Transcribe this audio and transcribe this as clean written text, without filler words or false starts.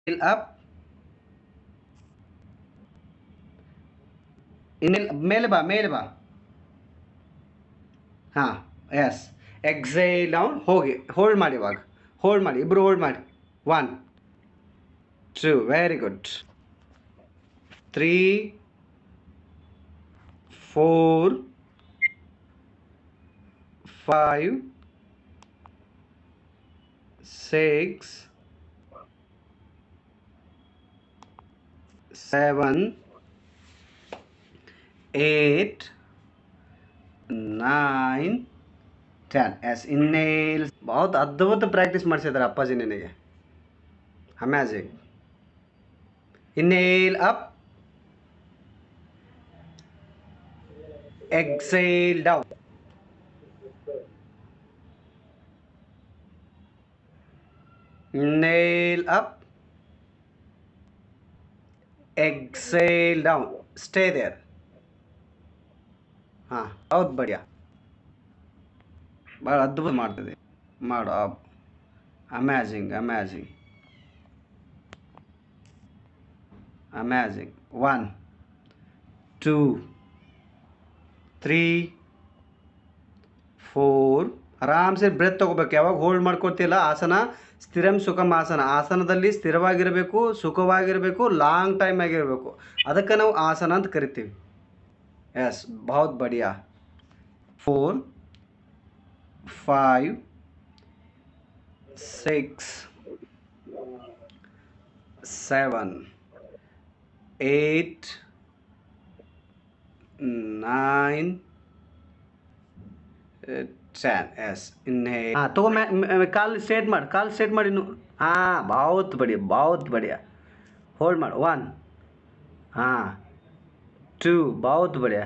up. Inhale ಮೇಲೆ ಬಾ. ಹಾಂ, ಎಸ್. Exhale down. ಹೋಗಿ ಹೋಲ್ಡ್ ಮಾಡಿ ಇವಾಗ. ಹೋಲ್ಡ್ ಮಾಡಿ, ಇಬ್ಬರು ಹೋಲ್ಡ್ ಮಾಡಿ. 1 2 ವೆರಿ ಗುಡ್. 3 4 5 6 7 8 9 10. ಎಸ್, ಇನ್ನೇಲ್. बहुत ಅದ್ಭುತ ಪ್ರಾಕ್ಟೀಸ್ ಮಾಡಿಸಿದ್ದಾರೆ ಅಪ್ಪಾಜಿ ನಿನಗೆ. Amazing. Inhale up, exhale down. Inhale up, exhale down. Stay there. ಹಾಂ, ಹೌದು, ಬಡಿಯ. ಭಾಳ ಅದ್ಭುತ ಮಾಡ್ತಿದೆ. ಮಾಡು. ಅಮ್ಯಾಜಿಂಗ್ ಅಮ್ಯಾಜಿಂಗ್ ಅಮ್ಯಾಜಿಂಗ್. 1 2 3 4. ಆರಾಮ್ಸೆ ಬ್ರೆತ್ ತೊಗೋಬೇಕು. ಯಾವಾಗ ಹೋಲ್ಡ್ ಮಾಡ್ಕೊತಿಲ್ಲ ಆಸನ ಸ್ಥಿರಂ ಸುಖಂ ಆಸನ. ಆಸನದಲ್ಲಿ ಸ್ಥಿರವಾಗಿರಬೇಕು, ಸುಖವಾಗಿರಬೇಕು, ಲಾಂಗ್ ಟೈಮ್ ಆಗಿರಬೇಕು. ಅದಕ್ಕೆ ನಾವು ಆಸನ ಅಂತ ಕರಿತೀವಿ. ಎಸ್, ಬಹುತ್ ಬಡಿಯಾ. 4 5 6 7 8 9 10. ಎಸ್, ಇನ್ನೇ. ಹಾಂ, ತಗೋ. ಕಾಲು ಸ್ಟ್ರೇಟ್ ಮಾಡಿ, ಕಾಲು ಸ್ಟ್ರೇಟ್ ಮಾಡಿ ಇನ್ನು. ಹಾಂ, ಬಹುತ್ ಬಡಿಯಾ, ಬಹುತ್ ಬಡಿಯಾ. ಹೋಲ್ಡ್ ಮಾಡು. 1 ಹಾಂ 2 ಬಹುತ್ ಬಡಿಯಾ.